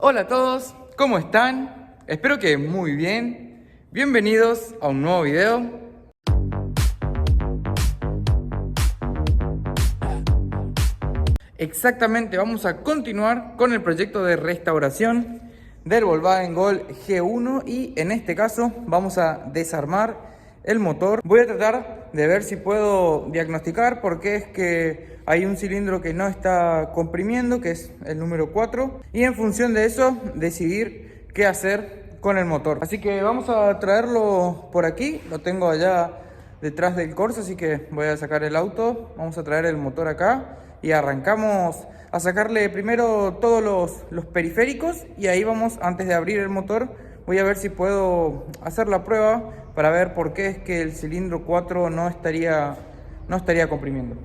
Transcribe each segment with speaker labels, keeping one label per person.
Speaker 1: Hola a todos, ¿cómo están? Espero que muy bien. Bienvenidos a un nuevo video. Exactamente, vamos a continuar con el proyecto de restauración del Volkswagen Gol G1 y en este caso vamos a desarmar el motor. Voy a tratar de ver si puedo diagnosticar por qué es que hay un cilindro que no está comprimiendo, que es el número 4, y en función de eso decidir qué hacer con el motor. Así que vamos a traerlo por aquí, lo tengo allá detrás del Corsa, así que voy a sacar el auto, vamos a traer el motor acá y arrancamos a sacarle primero todos los periféricos y ahí vamos, antes de abrir el motor, voy a ver si puedo hacer la prueba para ver por qué es que el cilindro 4 no estaría comprimiendo.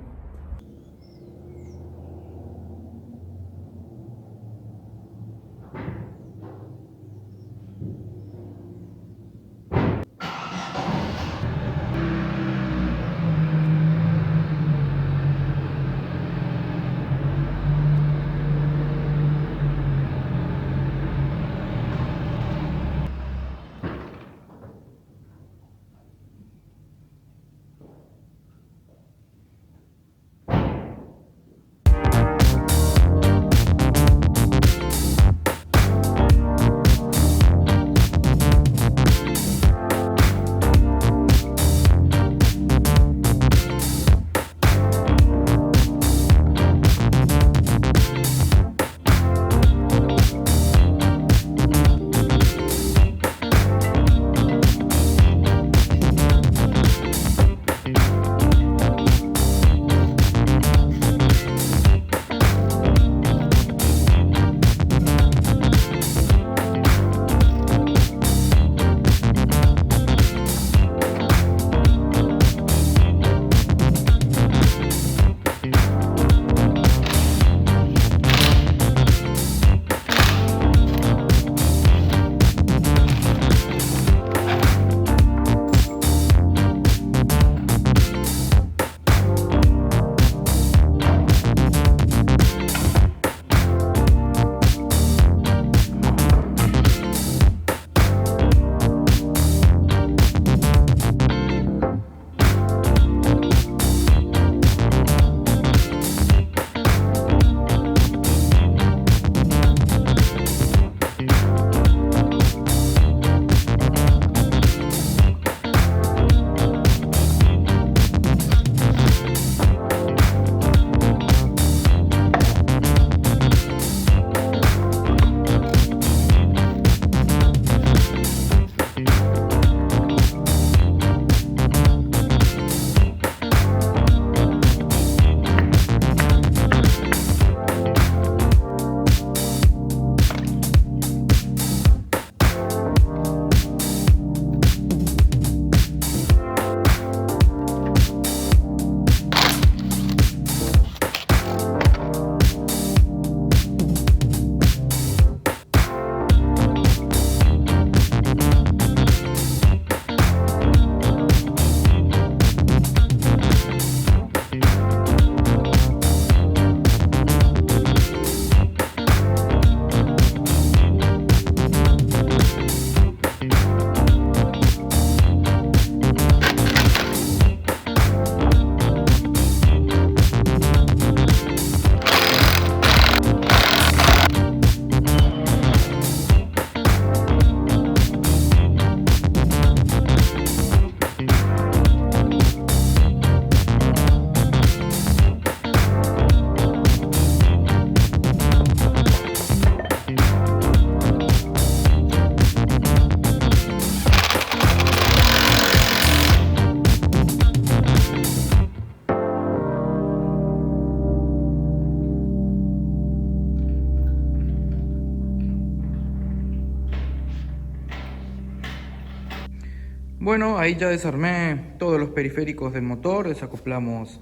Speaker 1: Bueno, ahí ya desarmé todos los periféricos del motor, desacoplamos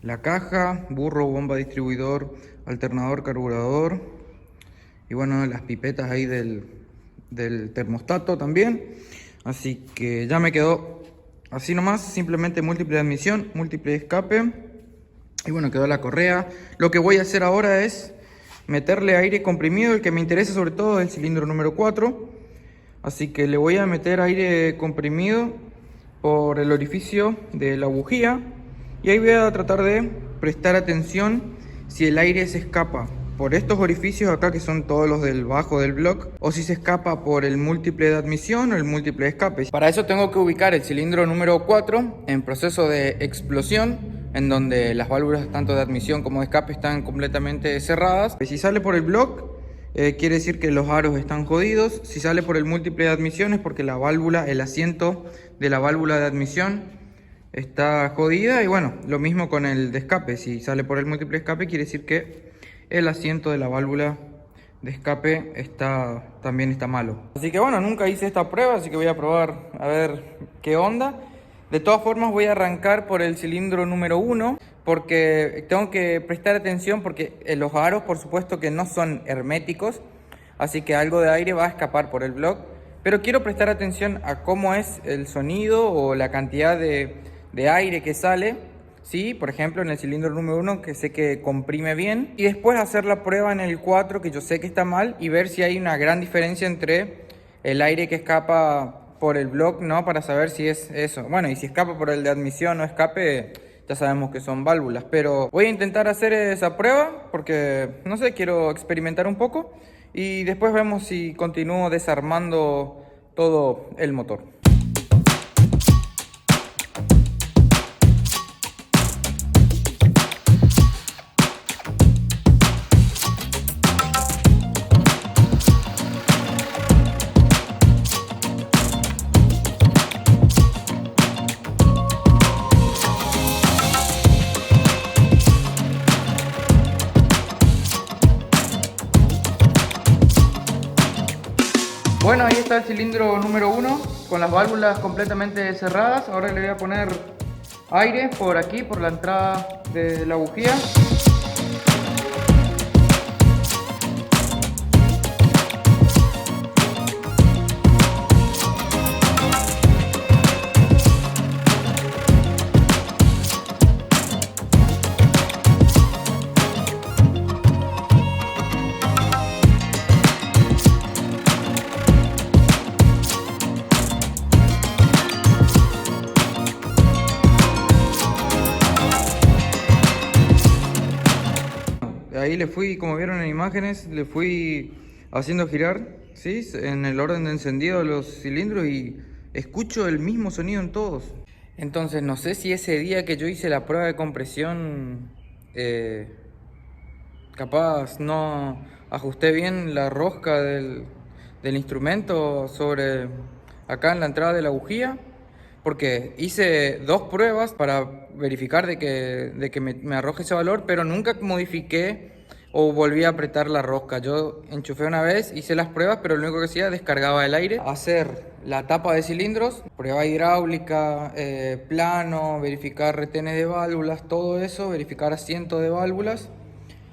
Speaker 1: la caja, burro, bomba distribuidor, alternador, carburador y bueno, las pipetas ahí del termostato también. Así que ya me quedó así nomás, simplemente múltiple de admisión, múltiple de escape y bueno, quedó la correa. Lo que voy a hacer ahora es meterle aire comprimido. El que me interesa sobre todo es el cilindro número 4. Así que le voy a meter aire comprimido por el orificio de la bujía. Y ahí voy a tratar de prestar atención si el aire se escapa por estos orificios acá, que son todos los del bajo del block, o si se escapa por el múltiple de admisión o el múltiple de escape. Para eso tengo que ubicar el cilindro número 4 en proceso de explosión, en donde las válvulas tanto de admisión como de escape están completamente cerradas. Si sale por el block, quiere decir que los aros están jodidos. Si sale por el múltiple de admisión es porque la válvula, el asiento de la válvula de admisión está jodida. Y bueno, lo mismo con el de escape. Si sale por el múltiple de escape, quiere decir que el asiento de la válvula de escape también está malo. Así que bueno, nunca hice esta prueba, así que voy a probar a ver qué onda. De todas formas voy a arrancar por el cilindro número 1 porque tengo que prestar atención, porque los aros por supuesto que no son herméticos, así que algo de aire va a escapar por el block, pero quiero prestar atención a cómo es el sonido o la cantidad de aire que sale. Sí, por ejemplo en el cilindro número 1, que sé que comprime bien, y después hacer la prueba en el 4, que yo sé que está mal, y ver si hay una gran diferencia entre el aire que escapa por el block, ¿no? Para saber si es eso. Bueno, y si escapa por el de admisión o escape, ya sabemos que son válvulas. Pero voy a intentar hacer esa prueba porque, no sé, quiero experimentar un poco, y después vemos si continúo desarmando todo el motor. Bueno, ahí está el cilindro número 1 con las válvulas completamente cerradas. Ahora le voy a poner aire por aquí, por la entrada de la bujía. Ahí le fui, como vieron en imágenes, le fui haciendo girar, ¿sí? En el orden de encendido de los cilindros, y escucho el mismo sonido en todos. Entonces no sé si ese día que yo hice la prueba de compresión, capaz no ajusté bien la rosca del instrumento sobre acá en la entrada de la bujía. Porque hice 2 pruebas para verificar de que me arroje ese valor, pero nunca modifiqué o volví a apretar la rosca. Yo enchufé una vez, hice las pruebas, pero lo único que hacía, descargaba el aire. Hacer la tapa de cilindros, prueba hidráulica, plano, verificar retenes de válvulas, todo eso, verificar asiento de válvulas,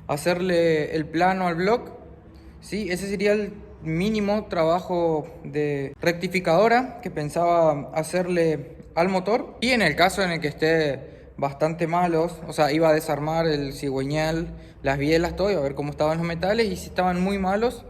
Speaker 1: hacerle el plano al block. Sí, ese sería el mínimo trabajo de rectificadora que pensaba hacerle al motor. Y en el caso en el que esté bastante malos, o sea, iba a desarmar el cigüeñal, las bielas, todo, iba a ver cómo estaban los metales, y si estaban muy malos,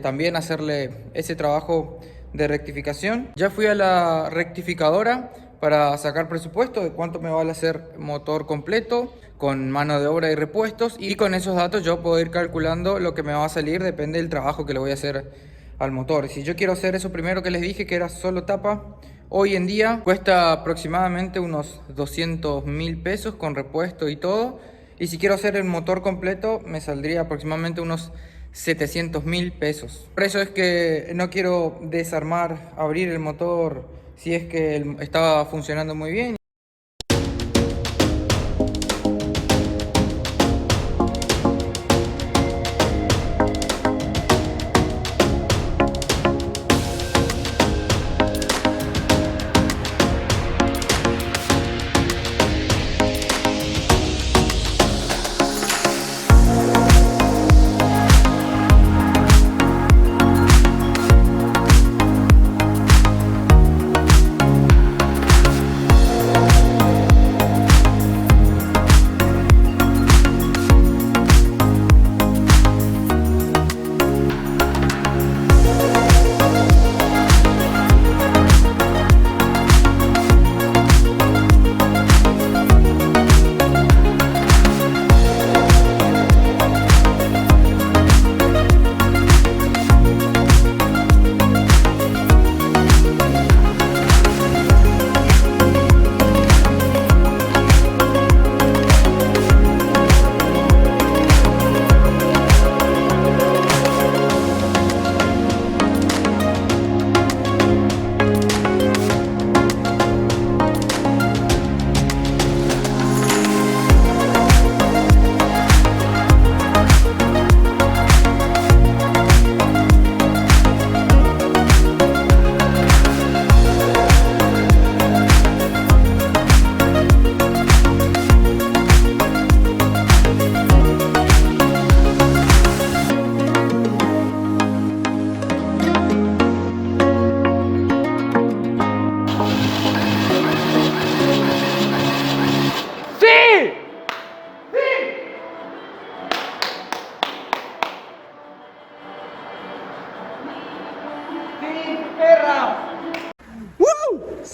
Speaker 1: también hacerle ese trabajo de rectificación. Ya fui a la rectificadora para sacar presupuesto de cuánto me vale hacer motor completo, con mano de obra y repuestos, y con esos datos yo puedo ir calculando lo que me va a salir, depende del trabajo que le voy a hacer al motor. Si yo quiero hacer eso primero que les dije, que era solo tapa, hoy en día cuesta aproximadamente unos 200.000 pesos con repuesto y todo, y si quiero hacer el motor completo me saldría aproximadamente unos 700.000 pesos. Por eso es que no quiero desarmar, abrir el motor si es que estaba funcionando muy bien.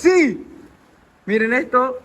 Speaker 1: ¡Sí! Miren esto.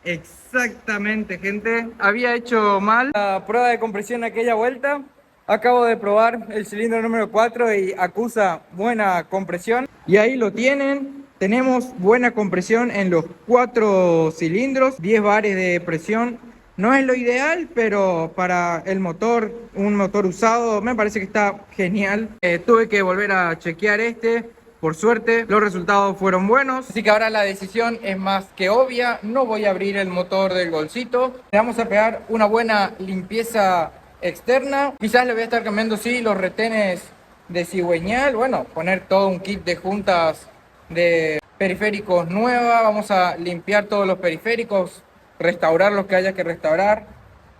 Speaker 1: Exactamente, gente. Había hecho mal la prueba de compresión aquella vuelta. Acabo de probar el cilindro número 4 y acusa buena compresión. Y ahí lo tienen. Tenemos buena compresión en los 4 cilindros, 10 bares de presión. No es lo ideal, pero para el motor, un motor usado, me parece que está genial. Tuve que volver a chequear este. Por suerte, los resultados fueron buenos. Así que ahora la decisión es más que obvia. No voy a abrir el motor del Golcito. Le vamos a pegar una buena limpieza externa. Quizás le voy a estar cambiando, sí, los retenes de cigüeñal. Bueno, poner todo un kit de juntas de periféricos nueva. Vamos a limpiar todos los periféricos, restaurar los que haya que restaurar.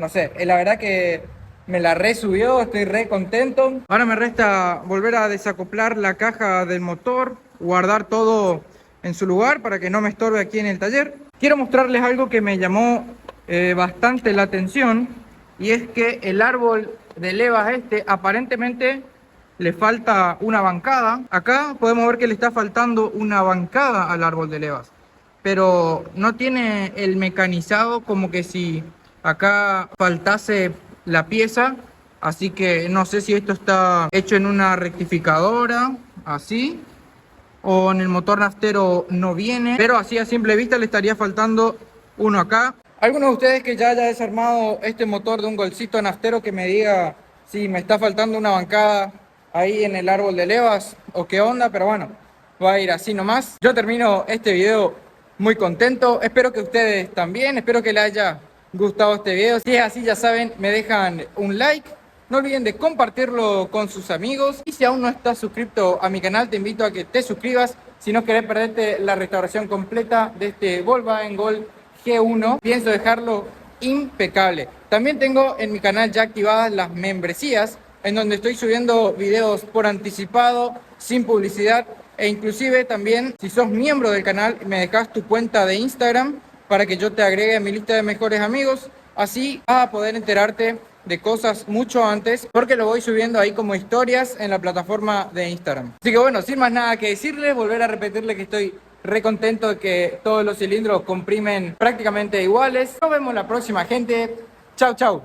Speaker 1: No sé, la verdad que me la resubió, estoy re contento. Ahora me resta volver a desacoplar la caja del motor, guardar todo en su lugar para que no me estorbe aquí en el taller. Quiero mostrarles algo que me llamó bastante la atención, y es que el árbol de levas aparentemente le falta una bancada. Acá podemos ver que le está faltando una bancada al árbol de levas, pero no tiene el mecanizado, como que si acá faltase la pieza. Así que no sé si esto está hecho en una rectificadora, así, o en el motor naftero no viene, pero así a simple vista le estaría faltando uno acá. Algunos de ustedes que ya haya desarmado este motor de un Golcito naftero, que me diga si me está faltando una bancada ahí en el árbol de levas o qué onda, pero bueno, va a ir así nomás. Yo termino este video muy contento, espero que ustedes también, espero que les haya gustado este video. Si es así, ya saben, me dejan un like, no olviden de compartirlo con sus amigos, y si aún no estás suscrito a mi canal, te invito a que te suscribas si no querés perderte la restauración completa de este Volkswagen Gol G1. Pienso dejarlo impecable. También tengo en mi canal ya activadas las membresías, en donde estoy subiendo videos por anticipado, sin publicidad, e inclusive también, si sos miembro del canal, me dejas tu cuenta de Instagram para que yo te agregue a mi lista de mejores amigos. Así vas a poder enterarte de cosas mucho antes, porque lo voy subiendo ahí como historias en la plataforma de Instagram. Así que bueno, sin más nada que decirles, volver a repetirle que estoy re contento de que todos los cilindros comprimen prácticamente iguales. Nos vemos la próxima, gente. Chau, chau.